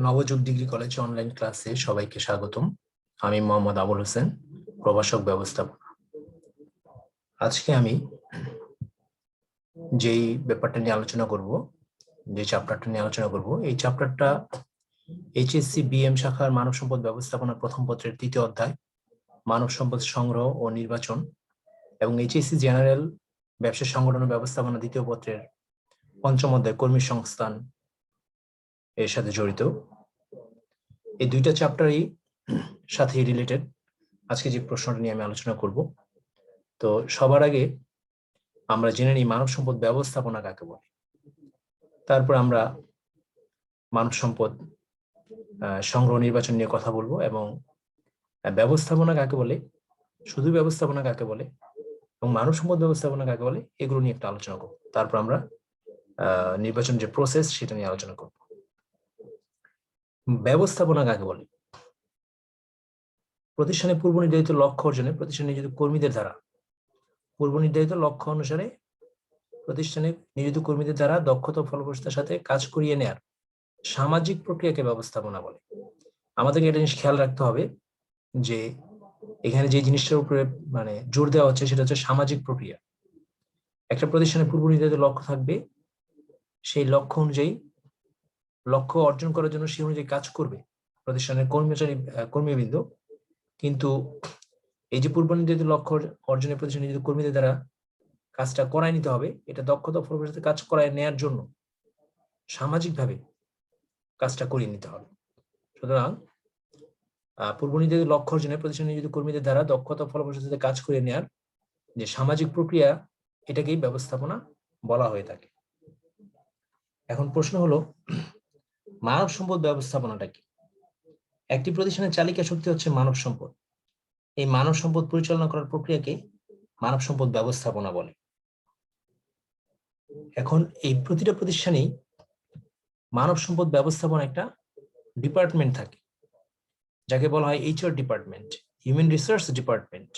নবযুগ degree college online ক্লাসে সবাইকে স্বাগতম। আমি মোহাম্মদ আবুল হোসেন, প্রভাষক ব্যবস্থাপনা। আজকে আমি যেই ব্যাপারটা নিয়ে আলোচনা করব, যে চ্যাপ্টারটা নিয়ে আলোচনা করব, এই চ্যাপ্টারটা এইচএসসি বিএম শাখার মানব সম্পদ ব্যবস্থাপনা প্রথম পত্রের ৩য় অধ্যায় মানব সম্পদ সংগ্রহ ও নির্বাচন এবং এইচএসসি জেনারেল ব্যবসা সংগঠন ও ব্যবস্থাপনা ২য় পত্রের ৫ম অধ্যায় কর্মী সংস্থান এর সাথে জড়িত। এই দুইটা চ্যাপ্টারই সাথে রিলেটেড। আজকে যে প্রশ্নটা নিয়ে আমি আলোচনা করব, তো সবার আগে আমরা জেনে নিই মানব সম্পদ ব্যবস্থাপনা কাকে বলে। তারপর আমরা মানব সম্পদ সংগ্রহ নির্বাচন নিয়ে কথা বলবো এবং ব্যবস্থাপনা কাকে বলে, শুধু ব্যবস্থাপনা কাকে বলে এবং মানব সম্পদ ব্যবস্থাপনা কাকে বলে, এগুলো নিয়ে একটা আলোচনা করব। তারপর আমরা নির্বাচন যে প্রসেস সেটা নিয়ে আলোচনা করব। ব্যবস্থাপনা কাকে বলে? প্রতিষ্ঠানে পূর্ব নির্ধারিত লক্ষ্য অর্জনে প্রতিষ্ঠানে নিয়োজিত কর্মীদের দ্বারা পূর্ব নির্ধারিত লক্ষ্য অনুসারে প্রতিষ্ঠানে নিয়োজিত কর্মীদের দ্বারা দক্ষতা ও ফলপ্রসূতার সাথে কাজ করিয়ে নেয়ার সামাজিক প্রক্রিয়াকে ব্যবস্থাপনা বলে। আমাদেরকে একটা জিনিস খেয়াল রাখতে হবে যে এখানে যে জিনিসটার উপরে জোর দেওয়া হচ্ছে সেটা হচ্ছে সামাজিক প্রক্রিয়া। একটা প্রতিষ্ঠানের পূর্ব নির্ধারিত লক্ষ্য থাকবে, সেই লক্ষ্য অনুযায়ী লক্ষ্য অর্জন করার জন্য সেই অনুযায়ী কাজ করবে প্রতিষ্ঠানের কর্মীবৃন্দ। কিন্তু এই যে পূর্ব নির্ধারিত লক্ষ্য অর্জনের প্রতিষ্ঠানে নিয়োজিত কর্মীদের দ্বারা কাজটা করায় নিতে হবে, এটা দক্ষতা ফলপ্রসূ কাজ করায় নেয়ার জন্য সামাজিকভাবে কাজটা করিয়ে নিতে হবে। সুতরাং পূর্ব নির্ধারিত লক্ষ্য অর্জনে প্রতিষ্ঠানে নিয়োজিত কর্মীদের দ্বারা দক্ষতা ফলপ্রসূ কাজ করে নেয়ার যে সামাজিক প্রক্রিয়া, এটাকেই ব্যবস্থাপনা বলা হয়ে থাকে। এখন প্রশ্ন হলো, মানব সম্পদ ব্যবস্থাপনাটা কি? একটি প্রতিষ্ঠানের চালিকা শক্তি হচ্ছে মানব সম্পদ। এই মানব সম্পদ পরিচালনা করার প্রক্রিয়াকে মানব সম্পদ ব্যবস্থাপনা বলে। এখন এই প্রতিটা প্রতিষ্ঠানেই মানব সম্পদ ব্যবস্থাপনা একটা ডিপার্টমেন্ট থাকে, যাকে বলা হয় HR department, human resource department.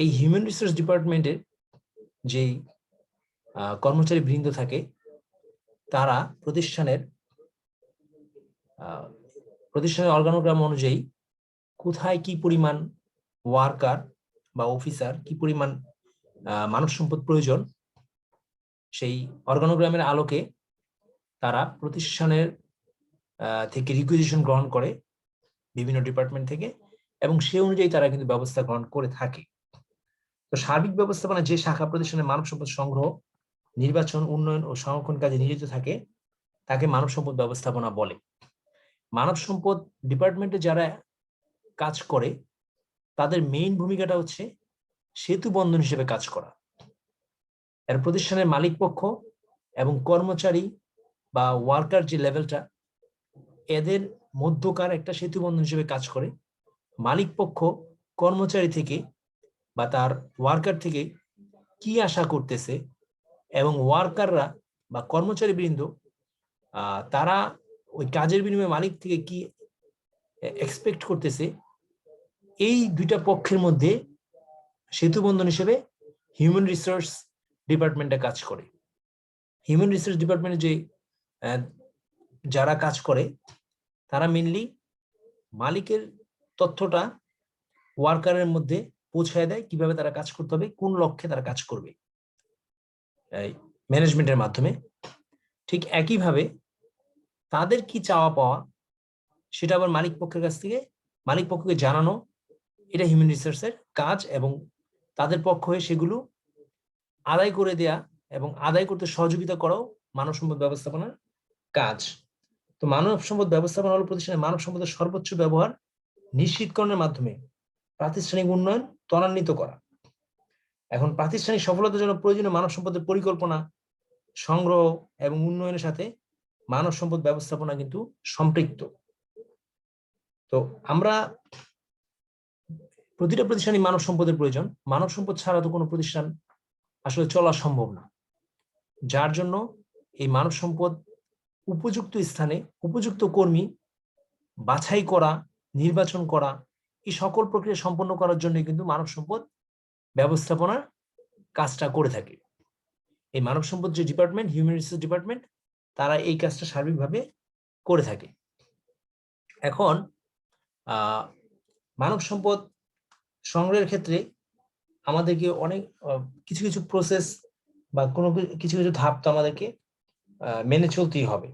এই হিউম্যান রিসোর্স ডিপার্টমেন্টের যেই কর্মচারী বৃন্দ থাকে, তারা প্রতিষ্ঠানের অর্গানোগ্রাম অনুযায়ী কোথায় কি পরিমাণ ওয়ার্কার বা অফিসার, কি পরিমাণ মানব সম্পদ প্রয়োজন, সেই অর্গানোগ্রামের আলোকে তারা প্রতিষ্ঠানের থেকে রিকুইজিশন গ্রহণ করে বিভিন্ন ডিপার্টমেন্ট থেকে, এবং সে অনুযায়ী তারা কিন্তু ব্যবস্থা গ্রহণ করে থাকে। তো সার্বিক ব্যবস্থাপনা যে শাখা প্রতিষ্ঠানের মানব সম্পদ সংগ্রহ, নির্বাচন, উন্নয়ন ও সংরক্ষণ কাজে নিয়োজিত থাকে তাকে মানব সম্পদ ব্যবস্থাপনা বলে। মানব সম্পদ ডিপার্টমেন্টে যারা কাজ করে তাদের মেইন ভূমিকাটা হচ্ছে সেতু বন্ধন হিসেবে কাজ করা। এর প্রতিষ্ঠানের মালিক পক্ষ এবং কর্মচারী বা ওয়ার্কার যে লেভেলটা, এদের মধ্যকার একটা সেতু বন্ধন হিসেবে কাজ করে। মালিক পক্ষ কর্মচারী থেকে বা তার ওয়ার্কার থেকে কি আশা করতেছে এবং ওয়ার্কাররা বা কর্মচারী বৃন্দ তারা ওই কাজের বিনিময়ে মালিক থেকে কি এক্সপেক্ট করতেছে, এই দুইটা পক্ষের মধ্যে সেতু বন্ধন হিসেবে হিউম্যান রিসোর্স ডিপার্টমেন্টে কাজ করে। হিউম্যান রিসোর্স ডিপার্টমেন্টে যে যারা কাজ করে তারা মেইনলি মালিকের তথ্যটা ওয়ার্কারের মধ্যে পৌঁছায় দেয়, কিভাবে তারা কাজ করতে হবে, কোন লক্ষ্যে তারা কাজ করবে, ম্যানেজমেন্টের মাধ্যমে। ঠিক একইভাবে তাদের কি চাওয়া পাওয়া সেটা আবার মালিক পক্ষের কাছ থেকে মালিক পক্ষকে জানানো, এটা হিউম্যান রিসোর্সের কাজ, এবং তাদের পক্ষ হয়ে সেগুলো আদায় করে দেয়া এবং আদায় করতে সহযোগিতা করাও মানব সম্পদ ব্যবস্থাপনার কাজ। তো মানব সম্পদ ব্যবস্থাপনা হলো প্রতিষ্ঠানে মানব সম্পদের সর্বোচ্চ ব্যবহার নিশ্চিতকরণের মাধ্যমে প্রাতিষ্ঠানিক উন্নয়ন ত্বরান্বিত করা। এখন প্রাতিষ্ঠানিক সফলতার জন্য প্রয়োজনীয় মানব সম্পদের পরিকল্পনা, সংগ্রহ এবং উন্নয়নের সাথে মানব সম্পদ ব্যবস্থাপনা কিন্তু সম্পৃক্ত। তো আমরা প্রতিটা প্রতিষ্ঠানে মানব সম্পদের প্রয়োজন। মানব সম্পদ ছাড়া তো কোনো প্রতিষ্ঠান আসলে চলা সম্ভব না, যার জন্য এই মানব সম্পদ উপযুক্ত স্থানে উপযুক্ত কর্মী বাছাই করা, নির্বাচন করা, এই সকল প্রক্রিয়া সম্পন্ন করার জন্য কিন্তু মানব সম্পদ ব্যবস্থাপনার কাজটা করে থাকে। এই মানব সম্পদ যে ডিপার্টমেন্ট, হিউম্যান রিসোর্স ডিপার্টমেন্ট, তারা এই কাজটা সার্বিকভাবে করে থাকে। এখন মানব সম্পদ সংগ্রহের ক্ষেত্রে আমাদেরকে অনেক কিছু কিছু প্রসেস বা কোনো কিছু কিছু ধাপ তো আমাদেরকে মেনে চলতেই হবে।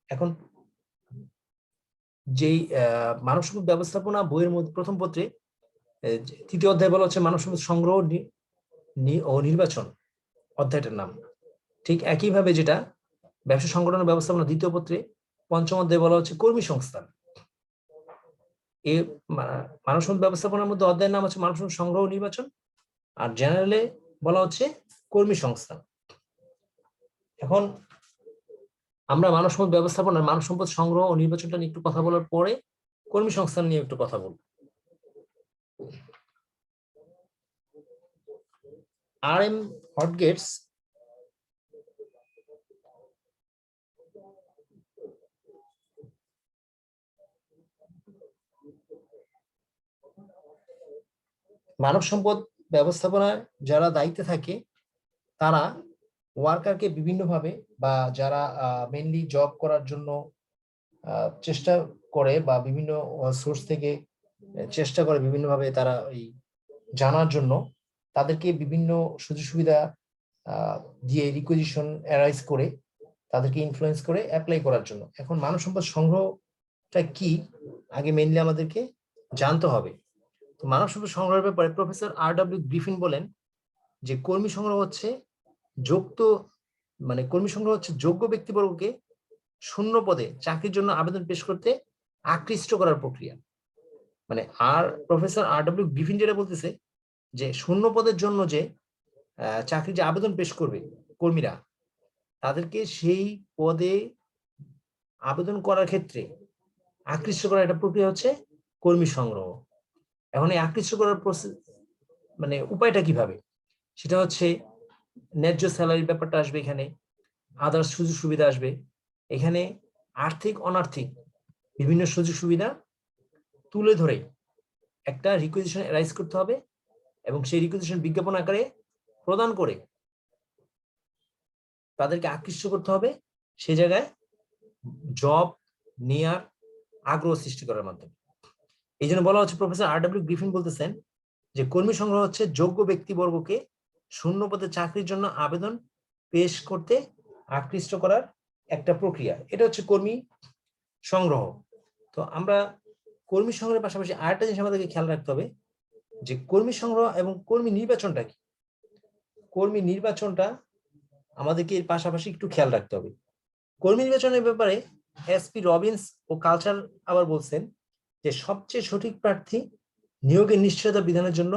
এখন যেই মানব সম্পদ ব্যবস্থাপনা বইয়ের মধ্যে প্রথম পত্রে তৃতীয় অধ্যায় বলা হচ্ছে মানব সম্পদ সংগ্রহ ও নির্বাচন, অধ্যায়টার নাম। ঠিক একইভাবে যেটা ব্যবসা সংগঠন ব্যবস্থাপনা দ্বিতীয় পত্রে পঞ্চম অধ্যায় বলা হচ্ছে কর্মী সংস্থান। এই মানব সম্পদ ব্যবস্থাপনার মধ্যে অধ্যায়ের নাম হচ্ছে মানব সম্পদ সংগ্রহ ও নির্বাচন, আর জেনারেলে বলা হচ্ছে কর্মী সংস্থান। এখন আমরা মানব সম্পদ ব্যবস্থাপনার মানব সম্পদ সংগ্রহ ও নির্বাচনটা নিয়ে একটু কথা বলার পরে কর্মী সংস্থান নিয়ে একটু কথা বলব। আর.এম. হডগেটস মানব সম্পদ ব্যবস্থাপনার যারা দায়িত্বে থাকে তারা ওয়ার্কারকে বিভিন্নভাবে বা যারা মেইনলি জব করার জন্য চেষ্টা করে বা বিভিন্ন সোর্স থেকে চেষ্টা করে বিভিন্নভাবে তারা ওই জানার জন্য, তাদেরকে বিভিন্ন সুযোগ সুবিধা দিয়ে রিকুইজিশন অ্যারাইজ করে তাদেরকে ইনফ্লুয়েন্স করে অ্যাপ্লাই করার জন্য। এখন মানব সম্পদ সংগ্রহটা কি আগে মেইনলি আমাদেরকে জানতে হবে। তো মানব সম্পদ সংগ্রহের ব্যাপারে প্রফেসর R.W. গ্রিফিন বলেন যে কর্মী সংগ্রহ হচ্ছে যোগ্য ব্যক্তিবর্গকে শূন্য পদে চাকরির জন্য আবেদন পেশ করতে আকৃষ্ট করার প্রক্রিয়া। মানে প্রফেসর R.W. গ্রিফিন যেটা বলতেছে যে শূন্য পদের জন্য যে চাকরি যে আবেদন পেশ করবে কর্মীরা, তাদেরকে সেই পদে আবেদন করার ক্ষেত্রে আকৃষ্ট করার একটা প্রক্রিয়া হচ্ছে কর্মী সংগ্রহ। এখন এই আকৃষ্ট করার উপায়টা কিভাবে, সেটা হচ্ছে ন্যায্য স্যালারির ব্যাপারটা আসবে, এখানে আদার্স সুযোগ সুবিধা আসবে, এখানে আর্থিক অনার্থিক বিভিন্ন সুযোগ সুবিধা তুলে ধরে একটা রিকুইজিশন রাইজ করতে হবে এবং সেই রিকুইজিশন বিজ্ঞাপন আকারে প্রদান করে তাদেরকে আকৃষ্ট করতে হবে সেই জায়গায় জব নেয়ার আগ্রহ সৃষ্টি করার মাধ্যমে। এই জন্য বলা হচ্ছে, প্রফেসর R.W. গ্রিফিন বলতেছেন যে কর্মী সংগ্রহ হচ্ছে যোগ্য ব্যক্তিবর্গকে শূন্য পদে চাকরির জন্য আবেদন পেশ করতে আকৃষ্ট করার একটা প্রক্রিয়া। এটা হচ্ছে কর্মী সংগ্রহ। তো আমরা কর্মী সংগ্রহের পাশাপাশি আরেকটা জিনিস আমাদেরকে খেয়াল রাখতে হবে যে কর্মী সংগ্রহ এবং কর্মী নির্বাচনটা কি। কর্মী নির্বাচনটা আমাদেরকে এর পাশাপাশি একটু খেয়াল রাখতে হবে। কর্মী নির্বাচনের ব্যাপারে SP রবিন্স ও কালচার আবার বলছেন যে সবচেয়ে সঠিক প্রার্থী নিয়োগের নিশ্চয়তা বিধানের জন্য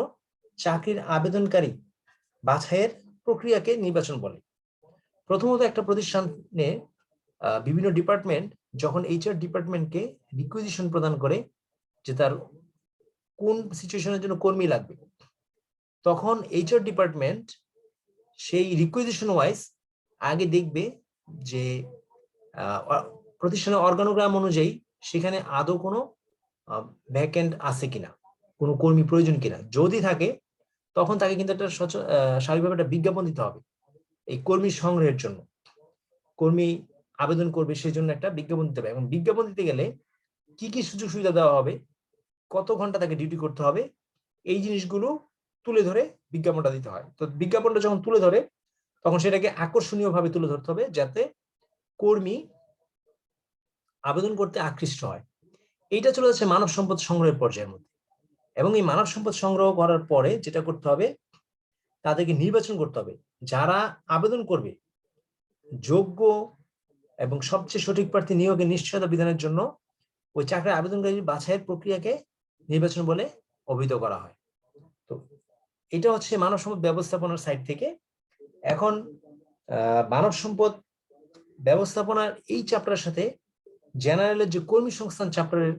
চাকরির আবেদনকারী বাছাইয়ের প্রক্রিয়াকে নির্বাচন বলে। প্রথমত একটা প্রতিষ্ঠানে বিভিন্ন ডিপার্টমেন্ট যখন HR ডিপার্টমেন্টকে রিকুইজিশন প্রদান করে যে তার কোন সিচুয়েশনের জন্য কর্মী লাগবে, তখন HR ডিপার্টমেন্ট সেই রিকুইজিশন ওয়াইজ আগে দেখবে যে প্রতিষ্ঠানের অর্গানোগ্রাম অনুযায়ী সেখানে আদৌ কোনো ভ্যাকেন্ট আছে কিনা, কোনো কর্মী প্রয়োজন কিনা। যদি থাকে তখন তাকে কিন্তু একটা স্বাভাবিকভাবে একটা বিজ্ঞাপন দিতে হবে এই কর্মী সংগ্রহের জন্য। কর্মী আবেদন করবে সেই জন্য একটা বিজ্ঞাপন দিতে হবে, এবং বিজ্ঞাপন দিতে গেলে কি কি সুযোগ সুবিধা দেওয়া হবে, কত ঘন্টা তাকে ডিউটি করতে হবে, এই জিনিসগুলো তুলে ধরে বিজ্ঞাপনটা দিতে হয়। তো বিজ্ঞাপনটা যখন তুলে ধরে তখন সেটাকে আকর্ষণীয় ভাবে তুলে ধরতে হবে যাতে কর্মী আবেদন করতে আকৃষ্ট হয়। এইটা চলে যাচ্ছে মানব সম্পদ সংগ্রহের পর্যায়ের মধ্যে। এবং এই মানব সম্পদ সংগ্রহ করার পরে যেটা করতে হবে, তাদেরকে নির্বাচন করতে হবে। যারা আবেদন করবে যোগ্য এবং সবচেয়ে সঠিক প্রার্থী নিয়োগের নিশ্চয়তা বিধানের জন্য ওই চাকরির আবেদনকারী বাছাইয়ের প্রক্রিয়াকে নির্বাচন বলে অভিহিত করা হয়। তো এটা হচ্ছে মানব সম্পদ ব্যবস্থাপনার সাইড থেকে। এখন মানব সম্পদ ব্যবস্থাপনার এই চ্যাপ্টারের সাথে জেনারেলের যে কর্মী সংস্থান চ্যাপ্টারের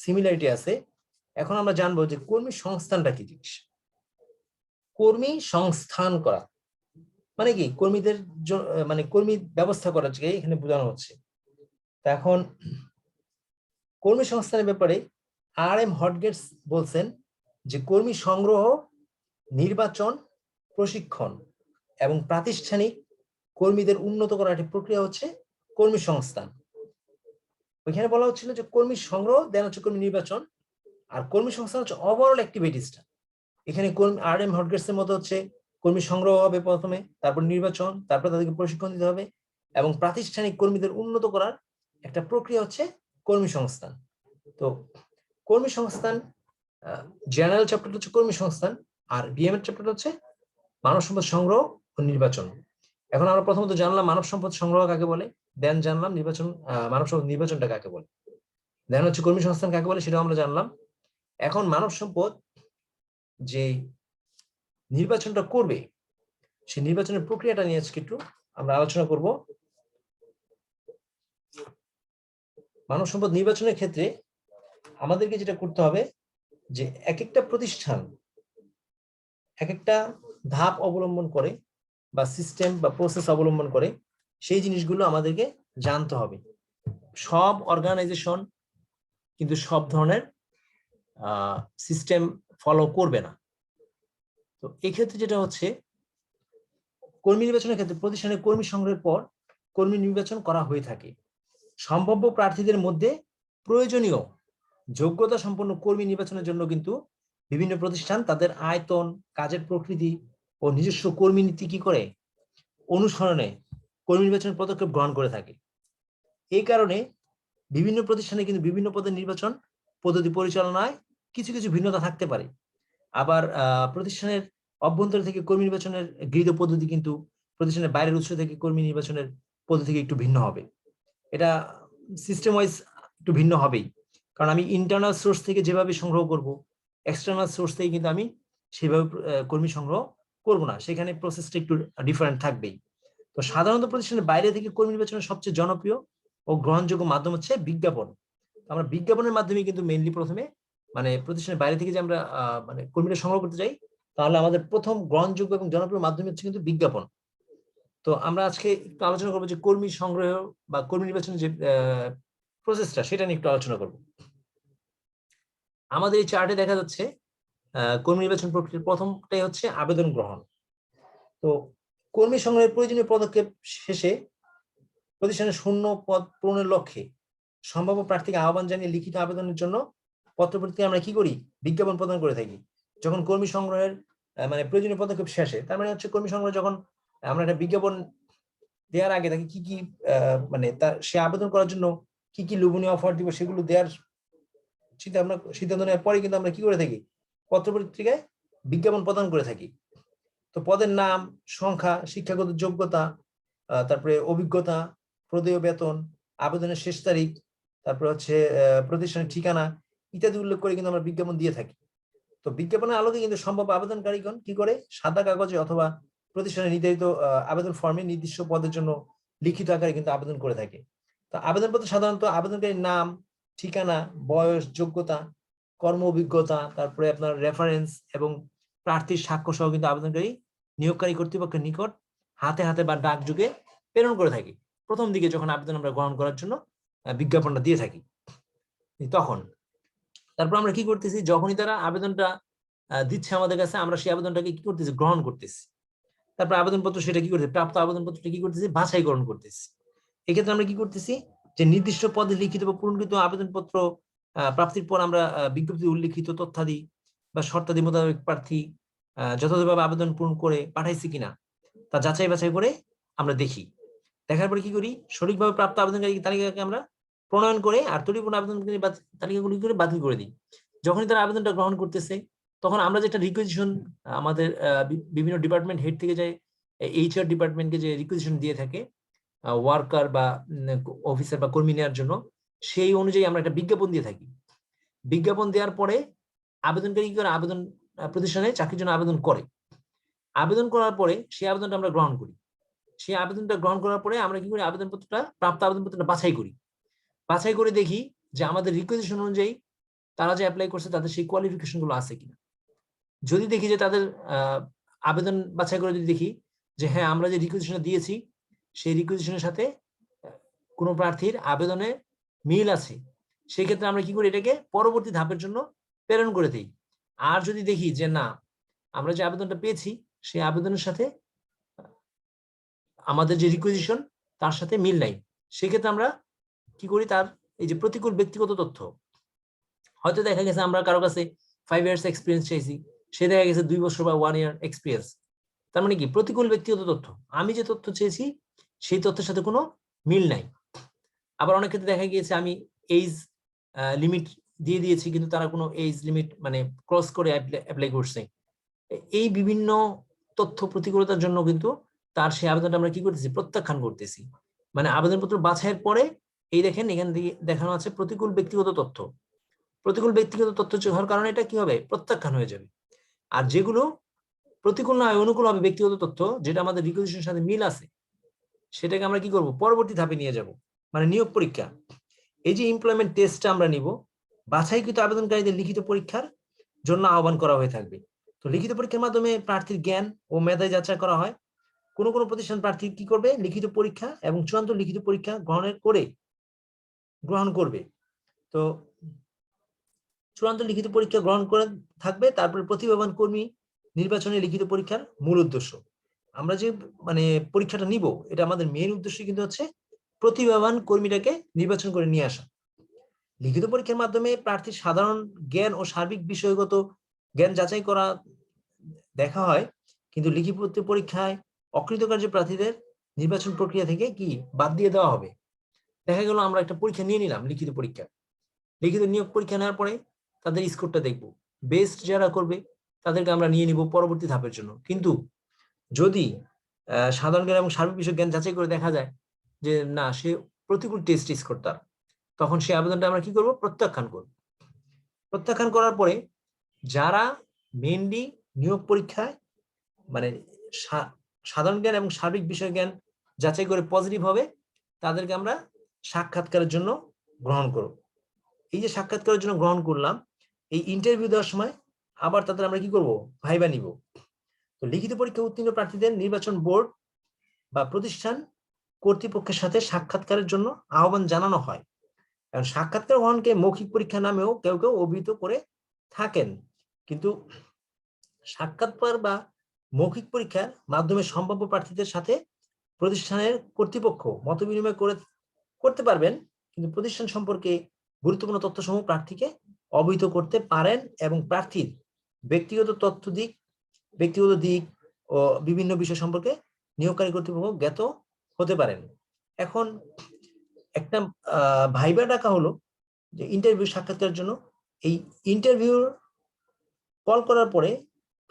সিমিলারিটি আছে। এখন আমরা জানবো যে কর্মী সংস্থানটা কি জিনিস। কর্মী সংস্থান করা মানে কি, কর্মীদের কর্মী ব্যবস্থা করার জায়গায় এখানে বোঝানো হচ্ছে। এখন কর্মী সংস্থানের ব্যাপারে R.M. হডগেটস বলছেন যে কর্মী সংগ্রহ, নির্বাচন, প্রশিক্ষণ এবং প্রাতিষ্ঠানিক কর্মীদের উন্নত করার একটি প্রক্রিয়া হচ্ছে কর্মী সংস্থান। ওইখানে বলা হচ্ছিল যে কর্মী সংগ্রহ দেন হচ্ছে কর্মী নির্বাচন, আর কর্মী সংস্থান হচ্ছে ওভারঅল অ্যাক্টিভিটিসটা। এখানে RM হটগেটসের মতো হচ্ছে কর্মী সংগ্রহ হবে প্রথমে, তারপর নির্বাচন, তারপর তাদেরকে প্রশিক্ষণ দিতে হবে, এবং প্রাতিষ্ঠানিক কর্মীদের উন্নত করার একটা প্রক্রিয়া হচ্ছে কর্মী সংস্থান। তো কর্মী সংস্থান জেনারেল চ্যাপ্টারটা হচ্ছে কর্মী সংস্থান, আর BM এর চ্যাপ্টারটা হচ্ছে মানব সম্পদ সংগ্রহ ও নির্বাচন। এখন আমরা প্রথমত জানলাম মানব সম্পদ সংগ্রহ কাকে বলে, দেন জানলাম নির্বাচন, মানব সম্পদ নির্বাচনটা কাকে বলে, দেন হচ্ছে কর্মী সংস্থান কাকে বলে সেটাও আমরা জানলাম। এখন মানব সম্পদ যে নির্বাচনটা করবে সেই নির্বাচনের প্রক্রিয়াটা নিয়ে আজকে একটু আমরা আলোচনা করব। মানব সম্পদ নির্বাচনের ক্ষেত্রে আমাদেরকে যেটা করতে হবে যে এক একটা প্রতিষ্ঠান এক একটা ধাপ অবলম্বন করে বা সিস্টেম বা প্রসেস অবলম্বন করে, সেই জিনিসগুলো আমাদেরকে জানতে হবে। সব অর্গানাইজেশন কিন্তু সব ধরনের সিস্টেম ফলো করবে না। তো এক্ষেত্রে যেটা হচ্ছে, কর্মী নির্বাচনের ক্ষেত্রে প্রতিষ্ঠানের কর্মী সংগ্রহের পর কর্মী নির্বাচন করা হয়ে থাকে। সম্ভাব্য প্রার্থীদের মধ্যে প্রয়োজনীয় যোগ্যতা সম্পন্ন কর্মী নির্বাচনের জন্য কিন্তু বিভিন্ন প্রতিষ্ঠান তাদের আয়তন, কাজের প্রকৃতি ও নিজস্ব কর্মী নীতি কি করে অনুসরণে কর্মী নির্বাচনের পদক্ষেপ গ্রহণ করে থাকে। এই কারণে বিভিন্ন প্রতিষ্ঠানে কিন্তু বিভিন্ন পদের নির্বাচন পদ্ধতি পরিচালনায় কিছু কিছু ভিন্নতা থাকতে পারে। আবার প্রতিষ্ঠানের অভ্যন্তর থেকে কর্মী নির্বাচনের গৃহীত পদ্ধতি কিন্তু প্রতিষ্ঠানের বাইরের উৎস থেকে কর্মী নির্বাচনের পদ্ধতি থেকে একটু ভিন্ন হবে। এটা সিস্টেম ওয়াইজ একটু ভিন্ন হবেই, কারণ আমি ইন্টারনাল সোর্স থেকে যেভাবে সংগ্রহ করব, এক্সটার্নাল সোর্স থেকে কিন্তু আমি সেভাবে কর্মী সংগ্রহ করব না, সেখানে প্রসেসটা একটু ডিফারেন্ট থাকবেই। তো সাধারণত প্রতিষ্ঠানের বাইরে থেকে কর্মী নির্বাচনের সবচেয়ে জনপ্রিয় ও গ্রহণযোগ্য মাধ্যম হচ্ছে বিজ্ঞাপন। আমরা বিজ্ঞাপনের মাধ্যমে কিন্তু মেইনলি প্রথমে মানে প্রতিষ্ঠানের বাইরে থেকে যে আমরা মানে কর্মীরা সংগ্রহ করতে চাই, তাহলে আমাদের প্রথম গ্রহণযোগ্য এবং জনপ্রিয় মাধ্যম হচ্ছে কিন্তু বিজ্ঞাপন। তো আমরা আজকে একটু আলোচনা করবো যে কর্মী সংগ্রহ বা কর্মী নির্বাচনের যে প্রসেসটা, সেটা নিয়ে একটু আলোচনা করব। আমাদের এই চার্টে দেখা যাচ্ছে কর্মী নির্বাচন প্রক্রিয়ার প্রথমটাই হচ্ছে আবেদন গ্রহণ। তো কর্মী সংগ্রহের প্রয়োজনীয় পদক্ষেপ শেষে প্রতিষ্ঠানের শূন্য পদ পূরণের লক্ষ্যে সম্ভাব্য প্রার্থীকে আহ্বান জানিয়ে লিখিত আবেদনের জন্য পত্রপত্রিকা আমরা কি করি, বিজ্ঞাপন প্রদান করে থাকি। যখন কর্মী সংগ্রহের মানে প্রয়োজনীয় পদক্ষেপ শেষে, তার মানে হচ্ছে কর্মী সংগ্রহ যখন আমরা একটা বিজ্ঞাপন দেওয়ার আগে তাকে কি কি মানে তার সে আবেদন করার জন্য কি কি লোভনীয় অফার দিব সেগুলো দেওয়ার সিদ্ধান্ত নেওয়ার পরে কিন্তু আমরা কি করে থাকি, পত্রপত্রিকায় বিজ্ঞাপন প্রদান করে থাকি। তো পদের নাম, সংখ্যা, শিক্ষাগত যোগ্যতা, তারপরে অভিজ্ঞতা, প্রদেয় বেতন, আবেদনের শেষ তারিখ, তারপরে হচ্ছে প্রতিষ্ঠানের ঠিকানা ইত্যাদি উল্লেখ করে কিন্তু আমরা বিজ্ঞাপন দিয়ে থাকি। তো বিজ্ঞাপনের আলোকে কিন্তু সম্ভাব্য আবেদনকারীগণ কি করে সাদা কাগজে অথবা প্রতিষ্ঠানের নির্ধারিত আবেদন ফর্মে নির্দিষ্ট পদের জন্য লিখিত আকারে কিন্তু আবেদন করে থাকে। তো আবেদনপত্র সাধারণত আবেদনকারীর নাম, ঠিকানা, বয়স, যোগ্যতা, কর্ম অভিজ্ঞতা, তারপরে আপনার রেফারেন্স এবং প্রার্থীর সাক্ষ্য সহ কিন্তু আবেদনকারী নিয়োগকারী কর্তৃপক্ষের নিকট হাতে হাতে বা ডাকযোগে প্রেরণ করে থাকি প্রথম দিকে, যখন আবেদন আমরা গ্রহণ করার জন্য বিজ্ঞাপনটা দিয়ে থাকি। তখন তারপর আমরা কি করতেছি, যখনই তারা আবেদনটা দিচ্ছে আমাদের কাছে, আমরা সেই আবেদনটাকে কি করতেছি, গ্রহণ করতেছি। তারপর আবেদনপত্র সেটা কি করতেছি, প্রাপ্ত আবেদনপত্রটা কি করতেছি, বাছাইকরণ করতেছি। এক্ষেত্রে আমরা কি করতেছি, যে নির্দিষ্ট পদে লিখিত বা পূরণকৃত আবেদনপত্র প্রাপ্তির পর আমরা বিজ্ঞপ্তি উল্লিখিত তথ্যাদি বা শর্তাদি মোতাবেক প্রার্থী যথাযথভাবে আবেদন পূরণ করে পাঠাইছি কিনা তা যাচাই বাছাই করে আমরা দেখি। দেখার পরে কি করি, সঠিকভাবে প্রাপ্ত আবেদনকারী তালিকাকে আমরা প্রণয়ন করে আর ত্রুটিপূর্ণ আবেদনকারী তালিকাগুলি করে বাতিল করে দিই। যখনই তারা আবেদনটা গ্রহণ করতেছে, তখন আমরা যেটা রিকুইজিশন আমাদের বিভিন্ন ডিপার্টমেন্ট হেড থেকে যে HR ডিপার্টমেন্টকে যে রিকুইজিশন দিয়ে থাকে ওয়ার্কার বা অফিসার বা কর্মী নেওয়ার জন্য, সেই অনুযায়ী আমরা একটা বিজ্ঞাপন দিয়ে থাকি। বিজ্ঞাপন দেওয়ার পরে আবেদনকারী কি করে, আবেদন প্রতিষ্ঠানে চাকরির জন্য আবেদন করে। আবেদন করার পরে সেই আবেদনটা আমরা গ্রহণ করি। সেই আবেদনটা গ্রহণ করার পরে আমরা কি করি, আবেদনপত্রটা প্রাপ্ত আবেদনপত্রটা বাছাই করি। বাছাই করে দেখি যে আমাদের রিকোয়েজিশন অনুযায়ী তারা যে অ্যাপ্লাই করছে তাদের সেই কোয়ালিফিকেশন গুলো আছে কিনা। যদি দেখি যে তাদের আবেদন বাছাই করে যদি দেখি যে হ্যাঁ, আমরা যে রিকোয়েজিশনটা দিয়েছি সেই রিকোয়েজিশনের সাথে কোনো প্রার্থীর আবেদনে মিল আছে, সেই ক্ষেত্রে আমরা কি করি, এটাকে পরবর্তী ধাপের জন্য প্রেরণ করে দিই। আর যদি দেখি যে না, আমরা যে আবেদনটা পেয়েছি সেই আবেদনের সাথে আমাদের যে রিকোয়েজিশন তার সাথে মিল নাই, সেক্ষেত্রে আমরা কি করি, তার এই যে প্রতিকূল ব্যক্তিগত তথ্য, হয়তো দেখা গেছে আমরা কারো কাছে 5 ইয়ার্স এক্সপিরিয়েন্স চাইছি, সে দেখা গেছে 2 বছর বা 1 ইয়ার এক্সপিরিয়েন্স। তার মানে কি প্রতিকূল ব্যক্তিগত তথ্য, আমি যে তথ্য চেয়েছি সেই তথ্যের সাথে কোনো মিল নাই। আবার অনেক ক্ষেত্রে দেখা গিয়েছে আমি এইজ লিমিট দিয়ে দিয়েছি, কিন্তু তারা কোনো এইজ লিমিট মানে ক্রস করে অ্যাপ্লাই করছে। এই বিভিন্ন তথ্য প্রতিকূলতার জন্য কিন্তু তার সেই আবেদনটা আমরা কি করতেছি, প্রত্যাখ্যান করতেছি। মানে আবেদনপত্র বাছাইয়ের পরে এই দেখেন এখান থেকে দেখানো আছে প্রতিকূল ব্যক্তিগত তথ্য। প্রতিকূল ব্যক্তিগত তথ্য হওয়ার কারণে এটা কি হবে, প্রত্যাখ্যান হয়ে যাবে। আর যেগুলো প্রতিকূল নয় অনুকূল হবে ব্যক্তিগত তথ্য, যেটা আমাদের রিকোয়েশনের সাথে মিল আছে, সেটাকে আমরা কি করব, পরবর্তী ধাপে নিয়ে যাব, মানে নিয়োগ পরীক্ষা। এই যে এমপ্লয়মেন্ট টেস্টটা আমরা নিব, বাছাইকৃত আবেদনকারীদের লিখিত পরীক্ষার জন্য আহ্বান করা হয়ে থাকবে। তো লিখিত পরীক্ষার মাধ্যমে প্রার্থীর জ্ঞান ও মেধায় যাচাই করা হয়। কোন কোন প্রতিষ্ঠান প্রার্থী কি করবে, লিখিত পরীক্ষা এবং চূড়ান্ত লিখিত পরীক্ষা গ্রহণ করবে। তো চূড়ান্ত লিখিত পরীক্ষা গ্রহণ করে থাকবে। তারপরে প্রতিভাবান কর্মী নির্বাচনে লিখিত পরীক্ষার মূল উদ্দেশ্য, আমরা যে মানে পরীক্ষাটা নিব, এটা আমাদের মেইন উদ্দেশ্য কিন্তু হচ্ছে প্রতিভাবান কর্মীটাকে নির্বাচন করে নিয়ে আসা। লিখিত পরীক্ষার মাধ্যমে প্রার্থীর সাধারণ জ্ঞান ও সার্বিক বিষয়গত জ্ঞান যাচাই করা দেখা হয়, কিন্তু লিখিত পরীক্ষায় অকৃতকার্য প্রার্থীদের নির্বাচন প্রক্রিয়া থেকে কি বাদ দিয়ে দেওয়া হবে। দেখা গেল আমরা একটা পরীক্ষা নিয়ে নিলাম, লিখিত পরীক্ষা, লিখিত নিয়োগ পরীক্ষা নেওয়ার পরে তাদের স্কোরটা দেখব, বেস্ট যারা করবে তাদেরকে আমরা নিয়ে নিব পরবর্তী ধাপের জন্য। কিন্তু যদি সাধারণ জ্ঞান এবং সার্বিক বিষয় জ্ঞান যাচাই করে দেখা যায় যে না, সে প্রতিকূল টেস্ট স্কোর তার, তখন সেই আবেদনটা আমরা কি করব, প্রত্যাখ্যান করব। প্রত্যাখ্যান করার পরে যারা মেইনলি নিয়োগ পরীক্ষায় মানে সাধারণ জ্ঞান এবং সার্বিক বিষয় জ্ঞান যাচাই করে পজিটিভ হবে, তাদেরকে আমরা সাক্ষাৎকারের জন্য গ্রহণ করব। এই যে সাক্ষাৎকারের জন্য গ্রহণ করলাম, এই ইন্টারভিউ দেওয়ার সময় আবার তাদের আমরা কি করব, ভাইবা নিব। তো লিখিত পরীক্ষা উত্তীর্ণ প্রার্থীদের নির্বাচন বোর্ড বা প্রতিষ্ঠান কর্তৃপক্ষের সাথে সাক্ষাৎকারের জন্য আহ্বান জানানো হয়। কারণ সাক্ষাৎকার গ্রহণকে মৌখিক পরীক্ষা নামেও কেউ কেউ অভিহিত করে থাকেন, কিন্তু সাক্ষাৎকার বা মৌখিক পরীক্ষার মাধ্যমে সম্ভাব্য প্রার্থীদের সাথে প্রতিষ্ঠানের কর্তৃপক্ষ মত বিনিময় করতে পারবেন, কিন্তু প্রতিষ্ঠান সম্পর্কে গুরুত্বপূর্ণ তথ্যসমূহ প্রার্থীকে অবহিত করতে পারেন এবং প্রার্থীর ব্যক্তিগত দিক ও বিভিন্ন বিষয় সম্পর্কে নিয়োগকারী কর্তৃপক্ষ জ্ঞাত হতে পারেন। এখন একটা ভাইবা ডাকা হলো যে ইন্টারভিউ সাক্ষাৎকারের জন্য। এই ইন্টারভিউ কল করার পরে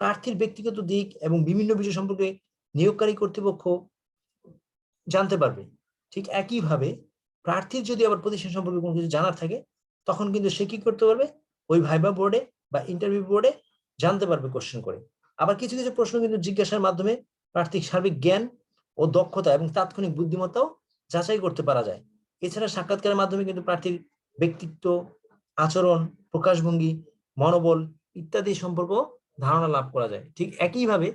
প্রার্থীর ব্যক্তিগত দিক এবং বিভিন্ন বিষয় সম্পর্কে নিয়োগকারী কর্তৃপক্ষ জানতে পারবে। ঠিক একইভাবে প্রার্থীর যদি আবার প্রতিষ্ঠান সম্পর্কে কোনো কিছু জানার থাকে, তখন কিন্তু সে কি করতে পারবে, ওই ভাইবা বোর্ডে বা ইন্টারভিউ বোর্ডে জানতে পারবে কোশ্চেন করে। আবার কিছু কিছু প্রশ্ন কিন্তু জিজ্ঞাসার মাধ্যমে প্রার্থীর সার্বিক জ্ঞান ও দক্ষতা এবং তাৎক্ষণিক বুদ্ধিমত্তাও যাচাই করতে পারা যায়। এছাড়া সাক্ষাৎকারের মাধ্যমে কিন্তু প্রার্থীর ব্যক্তিত্ব, আচরণ, প্রকাশভঙ্গি, মনোবল ইত্যাদি সম্পর্ক ধারণা লাভ করা যায়। ঠিক একইভাবে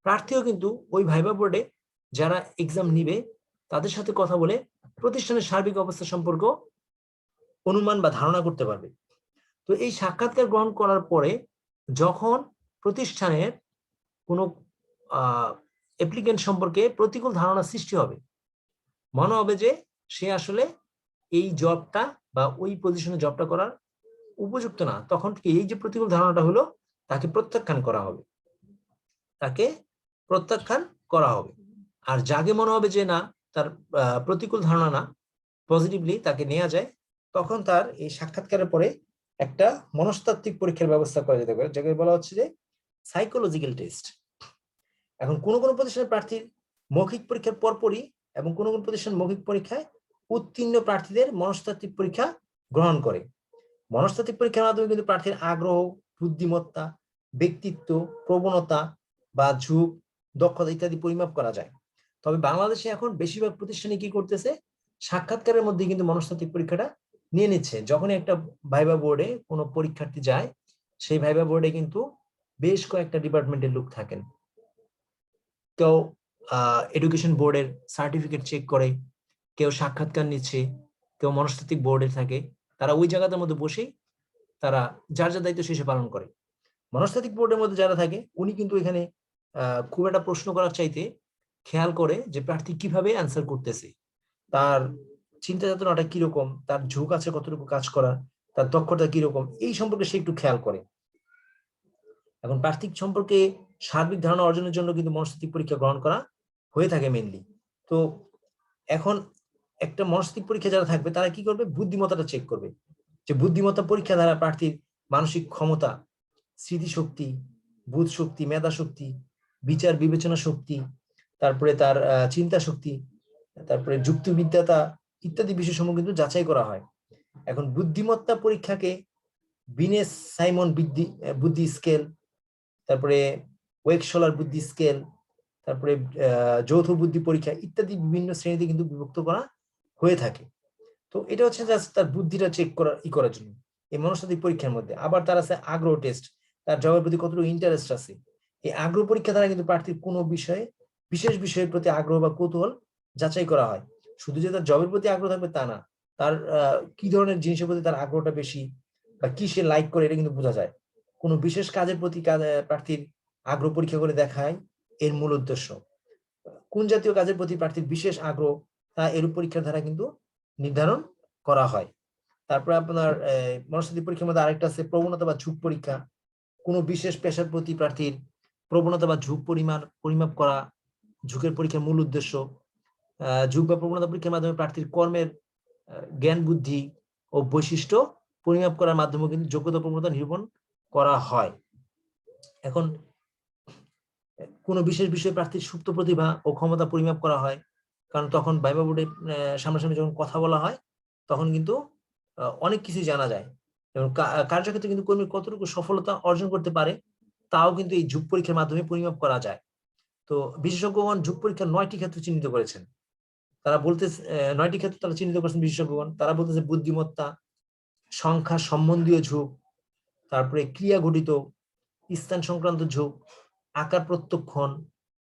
প্রার্থীও কিন্তু ওই ভাইবা বোর্ডে যারা এক্সাম নিবে তাদের সাথে কথা বলে প্রতিষ্ঠানের সার্বিক অবস্থা সম্পর্ক অনুমান বা ধারণা করতে পারবে। তো এই সাক্ষাৎকার গ্রহণ করার পরে যখন প্রতিষ্ঠানের কোনো অ্যাপ্লিকেন্ট সম্পর্কে প্রতিকূল ধারণা সৃষ্টি হবে, মনে হবে যে সে আসলে এই জবটা বা ওই পজিশনে জবটা করার উপযুক্ত না, তখন এই যে প্রতিকূল ধারণাটা হলো তাকে প্রত্যাখ্যান করা হবে। আর যাকে মনে হবে যে না, তার প্রতিকূল ধারণা না, পজিটিভলি তাকে নেওয়া যায়, তখন তার এই সাক্ষাৎকারের পরে একটা মনস্তাত্ত্বিক পরীক্ষার ব্যবস্থা করা যেতে পারে, যাকে বলা হচ্ছে যে সাইকোলজিক্যাল টেস্ট। এখন কোন কোন প্রতিষ্ঠানের প্রার্থীর মৌখিক পরীক্ষার পরপরই এবং কোন কোন প্রতিষ্ঠান মৌখিক পরীক্ষায় উত্তীর্ণ প্রার্থীদের মনস্তাত্ত্বিক পরীক্ষা গ্রহণ করে। মনস্তাত্ত্বিক পরীক্ষার মাধ্যমে কিন্তু প্রার্থীর আগ্রহ, বুদ্ধিমত্তা, ব্যক্তিত্ব, প্রবণতা বা ঝুঁক, দক্ষতা ইত্যাদি পরিমাপ করা যায়। তবে বাংলাদেশে এখন বেশিরভাগ প্রতিষ্ঠানে কি করতেছে, সাক্ষাৎকারের মধ্যে কিন্তু মনস্তাত্ত্বিক পরীক্ষাটা নিয়ে নিচ্ছে। যখনই একটা ভাইবা বোর্ডে কোনো পরীক্ষার্থী যায়, সেই ভাইবা বোর্ডে কিন্তু বেশ কয়েকটা ডিপার্টমেন্টের লোক থাকেন। কেউ এডুকেশন বোর্ডের সার্টিফিকেট চেক করে, কেউ সাক্ষাৎকার নিচ্ছে, কেউ মনস্তাত্ত্বিক বোর্ডে থাকে। তারা ওই জায়গাটার মধ্যে বসেই তারা যার যার দায়িত্ব শেষে পালন করে। মনস্তাত্ত্বিক বোর্ডের মধ্যে যারা থাকে উনি কিন্তু এখানে খুব একটা প্রশ্ন করার চাইতে খেয়াল করে যে প্রার্থী কিভাবে অ্যান্সার করতেছে, তার চিন্তা চেতনাটা কিরকম, তার ঝোঁক আছে কতটুকু কাজ করা, তার দক্ষতা কিরকম, এই সম্পর্কে সে একটু খেয়াল করে। এখন প্রার্থী সম্পর্কে সার্বিক ধারণা অর্জনের জন্য কিন্তু মনস্তাত্ত্বিক পরীক্ষা গ্রহণ করা হয়ে থাকে মেইনলি। তো এখন একটা মনস্তাত্ত্বিক পরীক্ষা যারা থাকবে তারা কি করবে, বুদ্ধিমত্তাটা চেক করবে, যে বুদ্ধিমত্তা পরীক্ষা দ্বারা প্রার্থীর মানসিক ক্ষমতা, স্মৃতিশক্তি, বোধ শক্তি, মেধা শক্তি, বিচার বিবেচনা শক্তি, তারপরে তার চিন্তা শক্তি, তারপরে যুক্তিবিদ্যাতা ইত্যাদি বিষয়সমূহ কিন্তু যাচাই করা হয়। এখন বুদ্ধিমত্তা পরীক্ষাকে বিনেস সাইমন বুদ্ধি স্কেল, তারপরে ওয়েকশলার বুদ্ধি স্কেল, তারপরে যৌথ বুদ্ধি পরীক্ষা ইত্যাদি বিভিন্ন শ্রেণীতে কিন্তু বিভক্ত করা হয়ে থাকে। তো এটা হচ্ছে জাস্ট তার বুদ্ধিটা চেক করার জন্য এই মনস্তাত্ত্বিক পরীক্ষার মধ্যে। আবার তার আছে আগ্রহ টেস্ট, তার জবের প্রতি কতটুকু ইন্টারেস্ট আছে। এই আগ্রহ পরীক্ষা দ্বারা কিন্তু প্রার্থীর কোনো বিষয়ে, বিশেষ বিষয়ের প্রতি আগ্রহ বা কৌতূহল যাচাই করা হয়। শুধু যে তার জবের প্রতি আগ্রহ থাকবে তা না, তার কি ধরনের জিনিসের প্রতি তার আগ্রহটা বেশি বা কি সে লাইক করে এটা কিন্তু বোঝা যায়। কোনো বিশেষ কাজের প্রতি প্রার্থীর আগ্রহ পরীক্ষা করে দেখায় এর মূল উদ্দেশ্য। কোন জাতীয় কাজের প্রতি প্রার্থীর বিশেষ আগ্রহ তা এরূপ পরীক্ষার দ্বারা কিন্তু নির্ধারণ করা হয়। তারপরে আপনার মনস্তাত্ত্বিক পরীক্ষার মধ্যে আরেকটা আছে প্রবণতা বা ঝুঁক পরীক্ষা। কোনো বিশেষ পেশার প্রতি প্রার্থীর প্রবণতা বা ঝুঁক পরিমাপ করা ঝুঁকের পরীক্ষার মূল উদ্দেশ্য। ঝুঁক বা প্রবণতা পরীক্ষার মাধ্যমে প্রার্থীর কর্মের জ্ঞান বুদ্ধি ও বৈশিষ্ট্য পরিমাপ করার মাধ্যমে কিন্তু যোগ্যতা প্রবণতা নিরূপণ করা হয়। এখন কোনো বিশেষ বিষয়ে প্রার্থীর সুপ্ত প্রতিভা ও ক্ষমতা পরিমাপ করা হয়, কারণ তখন ভাইবা বোর্ডে সামনাসামনি যখন কথা বলা হয় তখন কিন্তু অনেক কিছু জানা যায়। এবং কার্যক্ষেত্রে কিন্তু কর্মী কতটুকু সফলতা অর্জন করতে পারে তাও কিন্তু এই ঝুঁক পরীক্ষার মাধ্যমে পরিমাপ করা যায়। তো বিশেষজ্ঞগণ ঝুঁক পরীক্ষার 9টি ক্ষেত্র চিহ্নিত করেছেন। তারা বলতে 9টি ক্ষেত্র তারা চিহ্নিত করেছেন বিশেষজ্ঞগণ। তারা বলতেছে বুদ্ধিমত্তা, সংখ্যা সম্বন্ধীয় ঝুঁক, তারপরে ক্রিয়া ঘটিত, স্থান সংক্রান্ত ঝুঁক, আকার প্রত্যক্ষণ,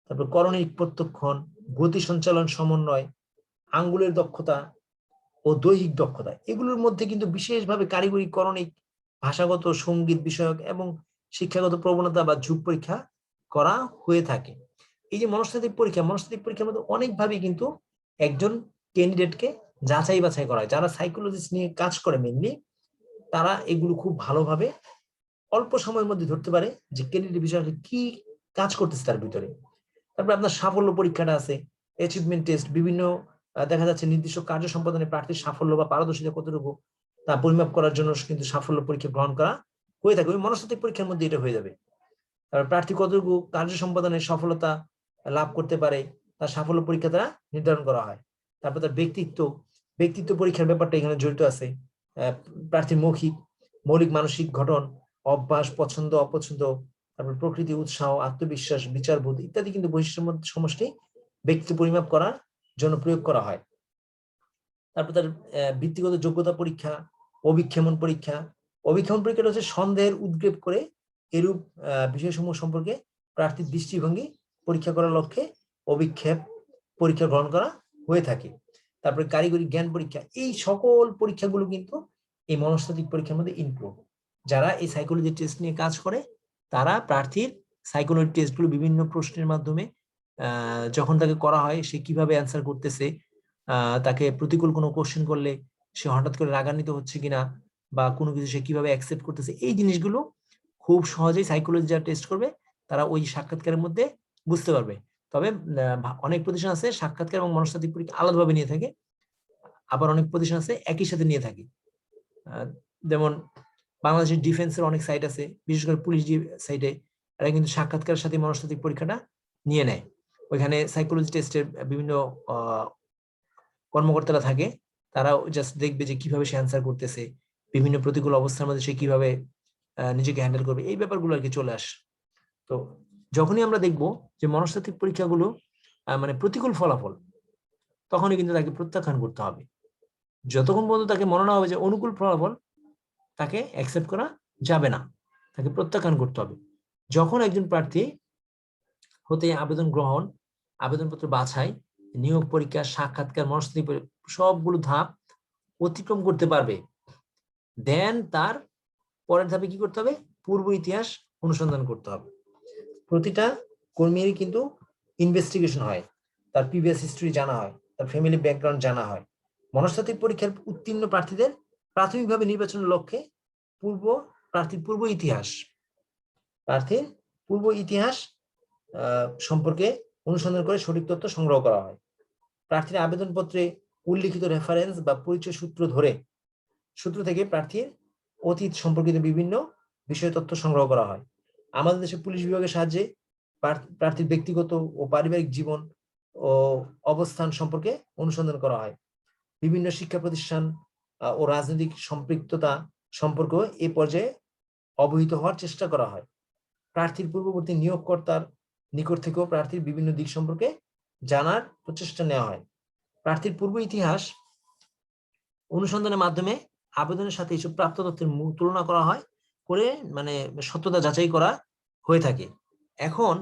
তারপর করণিক প্রত্যক্ষণ, গতি সঞ্চালন সমন্বয়, আঙ্গুলের দক্ষতা ও দৈহিক দক্ষতা। এগুলোর মধ্যে কিন্তু বিশেষভাবে কারিগরি, করণিক, ভাষাগত, সঙ্গীত বিষয়ক এবং শিক্ষাগত প্রবণতা বা ঝুঁক পরীক্ষা করা হয়ে থাকে। এই যে মনস্তাত্ত্বিক পরীক্ষার মধ্যে অনেকভাবে কিন্তু একজন ক্যান্ডিডেটকে যাচাই বাছাই করা হয়। যারা সাইকোলজিস্ট নিয়ে কাজ করে মেনলি তারা এগুলো খুব ভালোভাবে অল্প সময়ের মধ্যে ধরতে পারে যে ক্যান্ডিডেট বিষয়টা কি কাজ করতেছে তার ভিতরে। তারপরে আপনার সাফল্য পরীক্ষাটা আছে, অ্যাচিভমেন্ট টেস্ট, বিভিন্ন দেখা যাচ্ছে নির্দিষ্ট কার্য সম্পাদনে প্রার্থীর সাফল্য বা পারদর্শিতা কতটুকু তা পরিমাপ করার জন্য কিন্তু সাফল্য পরীক্ষা গ্রহণ করা হয়ে থাকে। ওই মনস্তাত্ত্বিক পরীক্ষার মধ্যে এটা হয়ে যাবে। তারপর প্রার্থী কতটুকু কার্য সম্পাদনে সফলতা লাভ করতে পারে তার সাফল্য পরীক্ষা দ্বারা নির্ধারণ করা হয়। তারপর তার ব্যক্তিত্ব পরীক্ষার ব্যাপারটা এখানে জড়িত আছে। প্রার্থীর মৌলিক মানসিক গঠন, অভ্যাস, পছন্দ অপছন্দ, তারপর প্রকৃতি, উৎসাহ, আত্মবিশ্বাস, বিচারবোধ ইত্যাদি কিন্তু বৈশিষ্ট্যের মধ্যে সমষ্টি ব্যক্তিত্ব পরিমাপ করার জন্য প্রয়োগ করা হয়। তারপর তার বৃত্তিগত যোগ্যতা পরীক্ষা, অভিক্ষেপণ পরীক্ষাটা হচ্ছে সন্দেহের উদ্রেক করে এরূপ বিষয়সমূহ সম্পর্কে প্রার্থীর দৃষ্টিভঙ্গি পরীক্ষা করার লক্ষ্যে অভিক্ষেপ পরীক্ষা গ্রহণ করা হয়ে থাকে। তারপরে কারিগরি জ্ঞান পরীক্ষা, এই সকল পরীক্ষাগুলো কিন্তু এই মনস্তাত্ত্বিক পরীক্ষার মধ্যে ইনক্লুড। যারা এই সাইকোলজি টেস্ট নিয়ে কাজ করে তারা প্রার্থীর সাইকোলজি টেস্টগুলো বিভিন্ন প্রশ্নের মাধ্যমে যখন তাকে করা হয় সে কিভাবে অ্যান্সার করতেছে, তাকে প্রতিকূল কোনো কোশ্চেন করলে সে হঠাৎ করে রাগান্বিত হচ্ছে কিনা বা কোনো কিছু সে কিভাবে অ্যাকসেপ্ট করতেছে, এই জিনিসগুলো খুব সহজেই সাইকোলজি যারা টেস্ট করবে তারা ওই সাক্ষাৎকারের মধ্যে বুঝতে পারবে। তবে অনেক প্রতিষ্ঠান আছে সাক্ষাৎকার এবং মনস্তাত্ত্বিক পরীক্ষা আলাদাভাবে নিয়ে থাকে, আবার অনেক প্রতিষ্ঠান আছে একই সাথে নিয়ে থাকে। যেমন বাংলাদেশের ডিফেন্সের অনেক সাইট আছে, বিশেষ করে পুলিশ সাইটে এরা কিন্তু সাক্ষাৎকারের সাথে মনস্তাত্ত্বিক পরীক্ষাটা নিয়ে নেয়। ওইখানে সাইকোলজি টেস্টের বিভিন্ন কর্মকর্তারা থাকে, তারা জাস্ট দেখবে যে কিভাবে সে অ্যান্সার করতেছে, বিভিন্ন প্রতিকূল অবস্থার মধ্যে সে কিভাবে নিজেকে হ্যান্ডেল করবে, এই ব্যাপারগুলো আর কি চলে আসে। তো যখনই আমরা দেখব যে মনস্তাত্ত্বিক পরীক্ষাগুলো মানে প্রতিকূল ফলাফল, তখনই কিন্তু তাকে প্রত্যাখ্যান করতে হবে। যতক্ষণ পর্যন্ত তাকে মনে না হবে যে অনুকূল ফলাফল, তাকে অ্যাকসেপ্ট করা যাবে না, তাকে প্রত্যাখ্যান করতে হবে। যখন একজন প্রার্থী হতে আবেদন গ্রহণ, আবেদনপত্র বাছাই, নিয়োগ পরীক্ষা, সাক্ষাৎকার, মনস্তাত্ত্বিক সবগুলো ধাপ অতিক্রম করতে পারবে, দেন তার পরের ধাপে কি করতে হবে, পূর্ব ইতিহাস অনুসন্ধান করতে হবে। প্রতিটা কর্মীরই কিন্তু ইনভেস্টিগেশন হয়, তার প্রিভিয়াস হিস্ট্রি জানা হয়, তার ফ্যামিলি ব্যাকগ্রাউন্ড জানা হয়, মনস্তাত্ত্বিক পরীক্ষার উত্তীর্ণ প্রার্থীদের প্রাথমিকভাবে নির্বাচনের লক্ষ্যে প্রার্থীর পূর্ব ইতিহাস সম্পর্কে অনুসন্ধান করে সঠিক তথ্য সংগ্রহ করা হয়। প্রার্থীর আবেদনপত্রে উল্লিখিত রেফারেন্স বা পরিচয় সূত্র থেকে প্রার্থীর অতীত সম্পর্কিত বিভিন্ন বিষয় তথ্য সংগ্রহ করা হয়। আমাদের দেশে পুলিশ বিভাগের সাহায্যে প্রার্থীর ব্যক্তিগত ও পারিবারিক জীবন ও অবস্থান সম্পর্কে অনুসন্ধান করা হয়। বিভিন্ন শিক্ষা প্রতিষ্ঠান ও রাজনৈতিক সম্পৃক্ততা সম্পর্কেও এ পর্যায়ে অবহিত হওয়ার চেষ্টা করা হয়। প্রার্থীর পূর্ববর্তী নিয়োগকর্তার নিকট থেকেও প্রার্থীর বিভিন্ন দিক সম্পর্কে জানার প্রচেষ্টা নেওয়া হয়। প্রার্থীর পূর্ব ইতিহাস অনুসন্ধানের মাধ্যমে আবেদনের সাথে এইসব প্রাপ্ত তথ্যের তুলনা করা হয়, করে মানে সত্যতা যাচাই করা হয়ে থাকে। এখন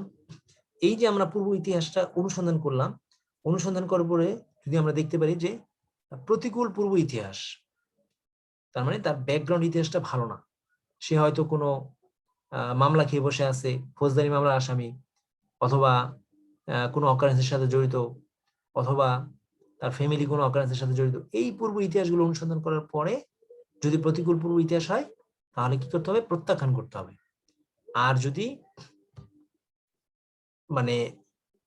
এই যে আমরা পূর্ব ইতিহাসটা অনুসন্ধান করলাম, অনুসন্ধান করার পরে যদি আমরা দেখতে পারি যে প্রতিকূল পূর্ব ইতিহাস, তার মানে তার ব্যাকগ্রাউন্ড ইতিহাসটা ভালো না, সে হয়তো কোনো মামলা খেয়ে বসে আছে, ফৌজদারি মামলার আসামি, অথবা কোনো অকারেন্সের সাথে জড়িত, অথবা তার ফ্যামিলি কোনো অকারেন্সের সাথে জড়িত, এই পূর্ব ইতিহাসগুলো অনুসন্ধান করার পরে যদি প্রতিকূল পূর্ব ইতিহাস হয় তাহলে কি করতে হবে? প্রত্যাখ্যান করতে হবে। আর যদি মানে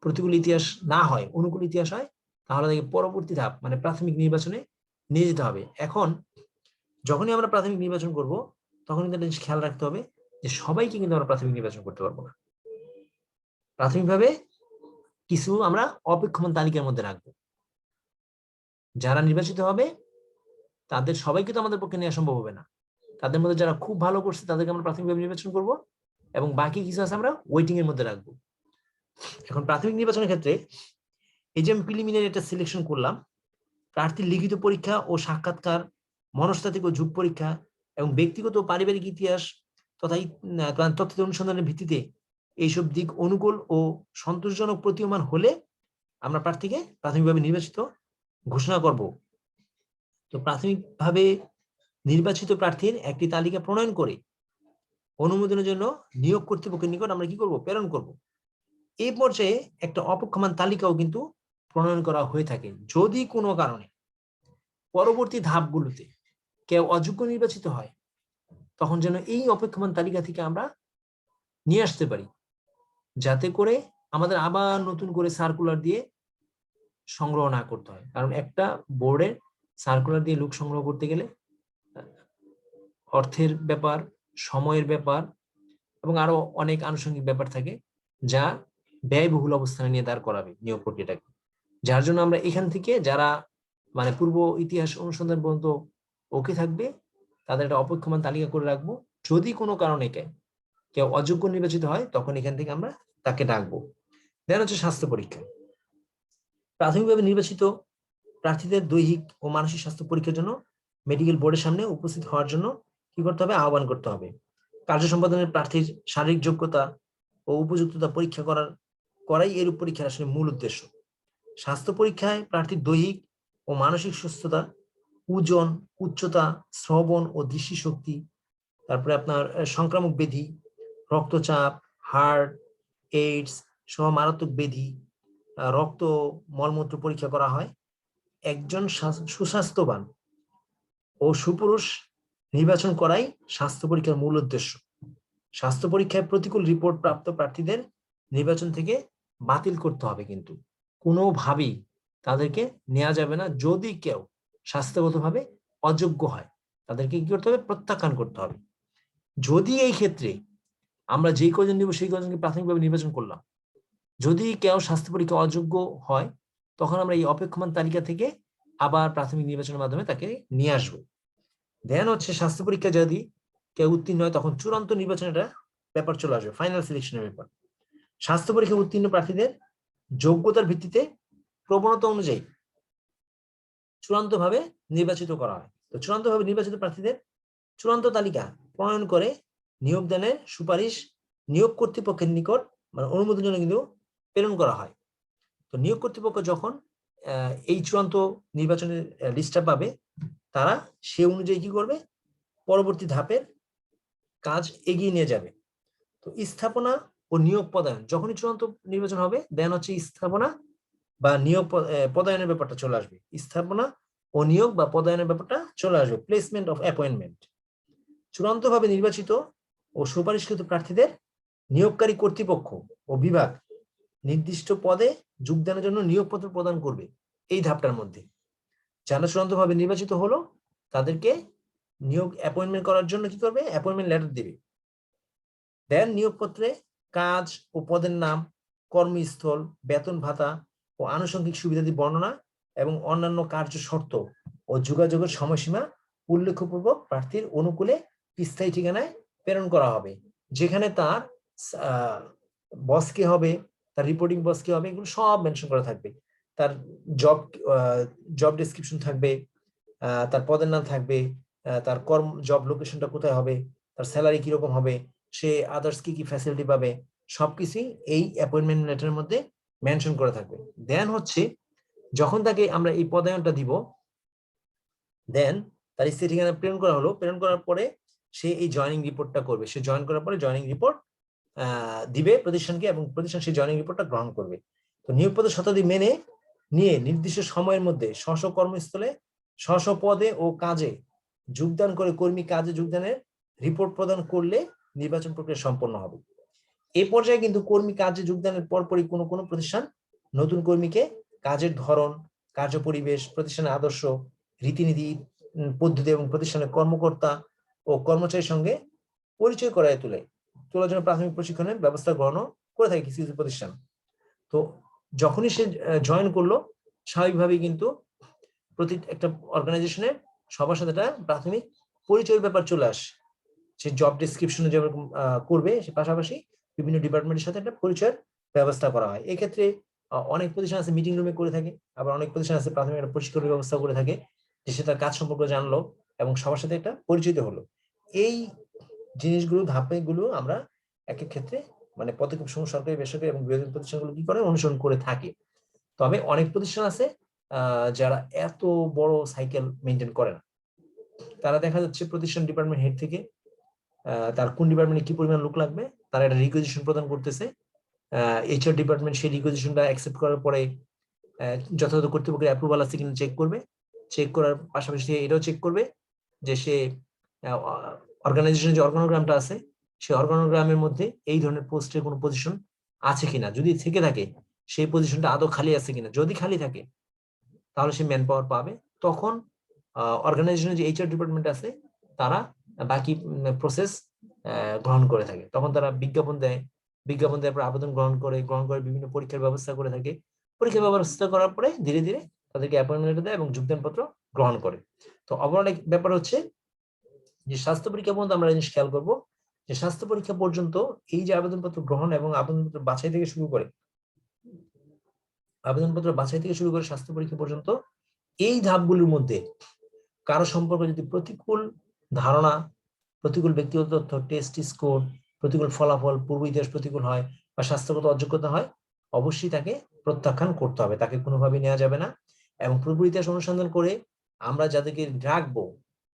প্রতিকূল ইতিহাস না হয়, অনুকূল ইতিহাস হয়, তাহলে তাকে পরবর্তী ধাপ মানে প্রাথমিক নির্বাচনে নিয়ে যেতে হবে। এখন যখনই আমরা প্রাথমিক নির্বাচন করব তখন কিন্তু একটা জিনিস খেয়াল রাখতে হবে যে সবাইকে কিন্তু আমরা প্রাথমিক নির্বাচন করতে পারবো না। প্রাথমিকভাবে কিছু আমরা অপেক্ষমান তালিকার মধ্যে রাখবো। যারা নির্বাচিত হবে তাদের সবাইকে তো আমাদের পক্ষে নেওয়া সম্ভব হবে না। তাদের মধ্যে যারা খুব ভালো করছে তাদেরকে আমরা প্রাথমিকভাবে নির্বাচন করব, এবং বাকি কিছু আছে আমরা ওয়েটিং এর মধ্যে রাখবো। এখন প্রাথমিক নির্বাচনের ক্ষেত্রে এই যে আমি প্রিলিমিনারি একটা সিলেকশন করলাম, প্রার্থীর লিখিত পরীক্ষা ও সাক্ষাৎকার, মনস্তাত্ত্বিক ও যুগ পরীক্ষা এবং ব্যক্তিগত ও পারিবারিক ইতিহাস তথা তথ্য অনুসন্ধানের ভিত্তিতে এইসব দিক অনুকূল ও সন্তোষজনক প্রতীয়মান হলে আমরা প্রার্থীকে প্রাথমিকভাবে নির্বাচিত ঘোষণা করব। তো প্রাথমিকভাবে নির্বাচিত প্রার্থীর একটি তালিকা প্রণয়ন করে অনুমোদনের জন্য নিয়োগ কর্তৃপক্ষের নিকট আমরা কি করব? প্রেরণ করব। এই পর্যায়ে একটা অপেক্ষমান তালিকাও কিন্তু প্রণয়ন করা হয়ে থাকে। যদি কোনো কারণে পরবর্তী ধাপগুলোতে কেউ অযোগ্য নির্বাচিত হয়, তখন যেন এই অপেক্ষমান তালিকা থেকে আমরা নিয়ে আসতে পারি, যাতে করে আমাদের আবার নতুন করে সার্কুলার দিয়ে সংগ্রহ না করতে হয়। কারণ একটা বোর্ডের সার্কুলার দিয়ে লোক সংগ্রহ করতে গেলে অর্থের ব্যাপার, সময়ের ব্যাপার এবং আরো অনেক আনুষঙ্গিক ব্যাপার থাকে, যা ব্যয়বহুল অবস্থানে নিয়ে দাঁড় করাবে নিয়োগ প্রক্রিয়াটাকে। যার জন্য আমরা এখান থেকে যারা মানে পূর্ব ইতিহাস অনুসন্ধান পর্যন্ত ওকে থাকবে তাদের একটা অপেক্ষমান তালিকা করে রাখবো। যদি কোনো কারণে কেউ অযোগ্য নির্বাচিত হয় তখন এখান থেকে আমরা তাকে ডাকবো। দেন হচ্ছে স্বাস্থ্য পরীক্ষা। প্রাথমিকভাবে নির্বাচিত প্রার্থীদের দৈহিক ও মানসিক স্বাস্থ্য পরীক্ষার জন্য মেডিকেল বোর্ডের সামনে উপস্থিত হওয়ার জন্য কি করতে হবে? আহ্বান করতে হবে। কার্য সম্পাদনের প্রার্থীর শারীরিক যোগ্যতা ও উপযুক্ততা পরীক্ষা করাই এরূপ পরীক্ষার আসলে মূল উদ্দেশ্য। স্বাস্থ্য পরীক্ষায় প্রার্থীর দৈহিক ও মানসিক সুস্থতা, ওজন, উচ্চতা, শ্রবণ ও দৃষ্টিশক্তি, তারপরে আপনার সংক্রামক ব্যাধি, রক্তচাপ, হার্ট, এইডস সহ মারাত্মক ব্যাধি, রক্ত, মলমূত্র পরীক্ষা করা হয়। একজন সুস্বাস্থ্যবান ও সুপুরুষ নির্বাচন করাই স্বাস্থ্য পরীক্ষার মূল উদ্দেশ্য। স্বাস্থ্য পরীক্ষায় প্রতিকূল রিপোর্ট প্রাপ্ত প্রার্থীদের নির্বাচন থেকে বাতিল করতে হবে, কিন্তু কোনোভাবেই তাদেরকে নেওয়া যাবে না। যদি কেউ স্বাস্থ্যগতভাবে অযোগ্য হয় তাদেরকে কি করতে হবে? প্রত্যাখ্যান করতে হবে। যদি এই ক্ষেত্রে আমরা যেই কজন নিব সেই কজনকে প্রাথমিকভাবে নির্বাচন করলাম, যদি কেউ স্বাস্থ্য পরীক্ষা অযোগ্য হয় তখন আমরা এই অপেক্ষমান তালিকা থেকে আবার প্রাথমিক নির্বাচনের মাধ্যমে তাকে নিয়ে আসবো। দেন হচ্ছে স্বাস্থ্য পরীক্ষা যদি কেউ উত্তীর্ণ হয় তখন চূড়ান্ত নির্বাচনের ব্যাপার চলে আসবে, ফাইনাল সিলেকশনের ব্যাপার। স্বাস্থ্য পরীক্ষা উত্তীর্ণ প্রার্থীদের যোগ্যতার ভিত্তিতে প্রবণতা অনুযায়ী চূড়ান্তভাবে নির্বাচিত করা হয়। তো চূড়ান্তভাবে নির্বাচিত প্রার্থীদের চূড়ান্ত তালিকা প্রণয়ন করে নিয়োগ দানের সুপারিশ নিয়োগ কর্তৃপক্ষের নিকট মানে অনুমোদনের জন্য কিন্তু প্রেরণ করা হয়। তো নিয়োগ কর্তৃপক্ষ যখন এই চূড়ান্ত নির্বাচনের লিস্টটা পাবে, তারা সে অনুযায়ী কি করবে? পরবর্তী ধাপের কাজ এগিয়ে নিয়ে যাবে। তো স্থাপনা ও নিয়োগ পদায়ন যখনই চূড়ান্ত নির্বাচন হবে, দেন হচ্ছে স্থাপনা বা নিয়োগ পদায়নের ব্যাপারটা চলে আসবে। স্থাপনা ও নিয়োগ বা পদায়নের ব্যাপারটা চলে আসবে, প্লেসমেন্ট অফ অ্যাপয়েন্টমেন্ট। চূড়ান্তভাবে নির্বাচিত ও সুপারিশকৃত প্রার্থীদের নিয়োগকারী কর্তৃপক্ষ ও বিভাগ নির্দিষ্ট পদে যোগদানের জন্য নিয়োগপত্র প্রদান করবে। এই ধাপটার মধ্যে যারা চূড়ান্তভাবে নির্বাচিত হলো তাদেরকে নিয়োগ অ্যাপয়েন্টমেন্ট করার জন্য কি করবে, অ্যাপয়েন্টমেন্ট লেটার দিবে। দেন নিয়োগপত্রে কাজ ও পদের নাম, কর্মস্থল, বেতন ভাতা ও আনুষঙ্গিক সুবিধাদি বর্ণনা এবং অন্যান্য কার্য শর্ত ও যোগাযোগের সময়সীমা উল্লেখপূর্বক প্রার্থীর অনুকূলে স্থায়ী ঠিকানায় প্রেরণ করা হবে, যেখানে তার বস কে হবে, তার রিপোর্টিং বস কে হবে, এগুলো সব মেনশন করা থাকবে। তার জব ডেসক্রিপশন থাকবে, তার পদের নাম থাকবে, তার জব লোকেশনটা কোথায় হবে, তার স্যালারি কিরকম হবে, সে আদার্স কি কি ফ্যাসিলিটি পাবে, সবকিছুই এই অ্যাপয়েন্টমেন্ট লেটারের মধ্যে মেনশন করা থাকবে। দেন হচ্ছে যখন তাকে আমরা এই পদায়নটা দিব, দেন তার স্থায়ী ঠিকানা প্রেরণ করা হলো, প্রেরণ করার পরে সে এই জয়নিং রিপোর্টটা করবে। সে জয়েন করার পরে জয়নিং রিপোর্ট দিবে প্রতিষ্ঠানকে এবং প্রতিষ্ঠান সেই জয়নিং রিপোর্টটা গ্রহণ করবে। তো নিয়োগপত্র শর্তাদি মেনে নিয়ে নির্দিষ্ট সময়ের মধ্যে স্ব কর্মস্থলে স্ব পদে ও কাজে যোগদান করে কর্মী কাজে যোগদানের রিপোর্ট প্রদান করলে নির্বাচন প্রক্রিয়া সম্পন্ন হবে। এই পর্যায়ে কিন্তু কর্মী কাজে যোগদানের পরপরই কোনো কোনো প্রতিষ্ঠান নতুন কর্মীকে কাজের ধরন, কার্য পরিবেশ, প্রতিষ্ঠানের আদর্শ, রীতিনীতি, পদ্ধতি এবং প্রতিষ্ঠানের কর্মকর্তা ও কর্মচারীর সঙ্গে পরিচয় করায় তোলার জন্য প্রাথমিক প্রশিক্ষণের ব্যবস্থা গ্রহণ করে থাকে কিছু কিছু প্রতিষ্ঠান। তো যখনই সে জয়েন করলো, স্বাভাবিকভাবেই কিন্তু প্রতি একটা অর্গানাইজেশনের সবার সাথে একটা প্রাথমিক পরিচয়ের ব্যাপার চলে আসে। সে জব ডেসক্রিপশনে যেরকম করবে, সে পাশাপাশি বিভিন্ন ডিপার্টমেন্টের সাথে একটা পরিচয়ের ব্যবস্থা করা হয়। এক্ষেত্রে অনেক প্রতিষ্ঠান আছে মিটিং রুমে করে থাকে, আবার অনেক প্রতিষ্ঠান আছে প্রাথমিক একটা প্রশিক্ষণের ব্যবস্থা করে থাকে, যে সে তার কাজ সম্পর্কে জানলো এবং সবার সাথে একটা পরিচিত হলো। এই জিনিসগুলো ধাপগুলো আমরা এক এক ক্ষেত্রে মানে পদক্ষেপ সমূহ সরকারি, বেসরকারি এবং বিভাগীয় প্রতিষ্ঠানগুলো কি করে অনুসরণ করে থাকে। তবে অনেক প্রতিষ্ঠান আছে যারা এত বড় সাইকেল মেনটেন করে না। তারা দেখা যাচ্ছে প্রতিষ্ঠান ডিপার্টমেন্ট হেড থেকে তার কোন ডিপার্টমেন্টে কি পরিমাণ লোক লাগবে তারা একটা রিকুইজিশন প্রদান করতেছে। এইচআর ডিপার্টমেন্ট সেই রিকুইজিশনটা অ্যাকসেপ্ট করার পরে যথাযথ কর্তৃপক্ষের অ্যাপ্রুভাল আছে কিনা চেক করবে। চেক করার পাশাপাশি এটাও চেক করবে যে সে অর্গানাইজেশনের যে অর্গানোগ্রামটা আছে সেই অর্গানোগ্রামের মধ্যে এই ধরনের পোস্টের কোনো পজিশন আছে কিনা, যদি থেকে থাকে সেই পজিশনটা আদৌ খালি আছে কিনা। যদি খালি থাকে তাহলে সে ম্যান পাওয়ার পাবে। তখন অর্গানাইজেশনের যে এইচআর ডিপার্টমেন্ট আছে তারা বাকি প্রসেস গ্রহণ করে থাকে। তখন তারা বিজ্ঞাপন দেয়, বিজ্ঞাপন দেওয়ার পর আবেদন গ্রহণ করে বিভিন্ন পরীক্ষার ব্যবস্থা করে থাকে। পরীক্ষার ব্যবস্থা করার পরে ধীরে ধীরে তাদেরকে অ্যাপয়েন্টমেন্ট দেয় এবং যোগদানপত্র গ্রহণ করে। তো ওভারঅল ব্যাপার হচ্ছে যে স্বাস্থ্য পরীক্ষা পর্যন্ত আমরা জিনিস খেয়াল করবো যে স্বাস্থ্য পরীক্ষা পর্যন্ত এই যে আবেদনপত্র গ্রহণ এবং আবেদনপত্র বাছাই থেকে শুরু করে স্বাস্থ্য পরীক্ষা পর্যন্ত এই ধাপগুলোর মধ্যে কারো সম্পর্কে যদি প্রতিকূল ধারণা, প্রতিকূল ব্যক্তিগত তথ্য, টেস্ট স্কোর, প্রতিকূল ফলাফল, পূর্ব ইতিহাস প্রতিকূল হয় বা স্বাস্থ্যগত অযোগ্যতা হয়, অবশ্যই তাকে প্রত্যাখ্যান করতে হবে, তাকে কোনোভাবেই নেওয়া যাবে না। এবং পূর্ব ইতিহাস অনুসন্ধান করে আমরা যাদেরকে রাখবো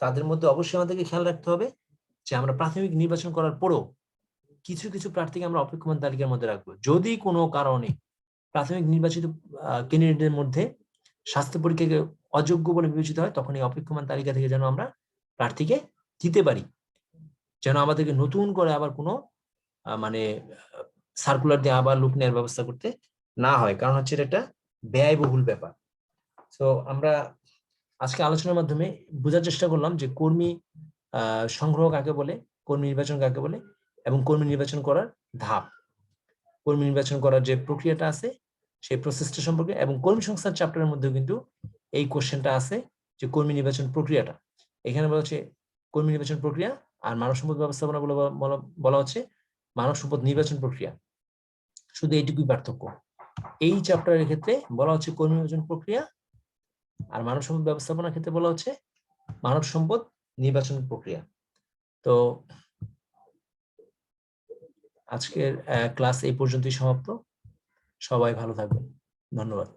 তাদের মধ্যে অবশ্যই আমাদেরকে খেয়াল রাখতে হবে যে আমরা প্রাথমিক নির্বাচন করার পরও কিছু কিছু প্রার্থীকে আমরা অপেক্ষমান তালিকার মধ্যে রাখবো। যদি কোনো কারণে প্রাথমিক নির্বাচিত ক্যান্ডিডেটের মধ্যে স্বাস্থ্য পরীক্ষাকে অযোগ্য বলে বিবেচিত হয়, তখন এই অপেক্ষমান তালিকা থেকে যেন আমরা প্রার্থীকে দিতে পারি, যেন আমাদেরকে নতুন করে আবার কোনো মানে সার্কুলার দিয়ে আবার লোক নেওয়ার ব্যবস্থা করতে না হয়। কারণ হচ্ছে এটা একটা ব্যয়বহুল ব্যাপার। তো আমরা আজকে আলোচনার মাধ্যমে বোঝার চেষ্টা করলাম যে কর্মী সংগ্রহ কাকে বলে, কর্মী নির্বাচন কাকে বলে এবং কর্মী নির্বাচন করার ধাপ, কর্মী নির্বাচন করার যে প্রক্রিয়াটা আছে সেই প্রসেসটা সম্পর্কে। এবং কর্মী সংস্থার চ্যাপ্টারের মধ্যেও কিন্তু এই কোশ্চেনটা আছে যে কর্মী নির্বাচন প্রক্রিয়াটা। এখানে বলা হচ্ছে কর্মী নির্বাচন প্রক্রিয়া, আর মানব সম্পদ ব্যবস্থাপনা বলা হচ্ছে মানব সম্পদ নির্বাচন প্রক্রিয়া। শুধু এইটুকুই পার্থক্য। এই চ্যাপ্টারের ক্ষেত্রে বলা হচ্ছে কর্মী নির্বাচন প্রক্রিয়া, আর মানব সম্পদ ব্যবস্থাপনার ক্ষেত্রে বলা হচ্ছে মানব সম্পদ নির্বাচন প্রক্রিয়া। তো আজকের ক্লাস এই পর্যন্তই সমাপ্ত। সবাই ভালো থাকবেন। ধন্যবাদ।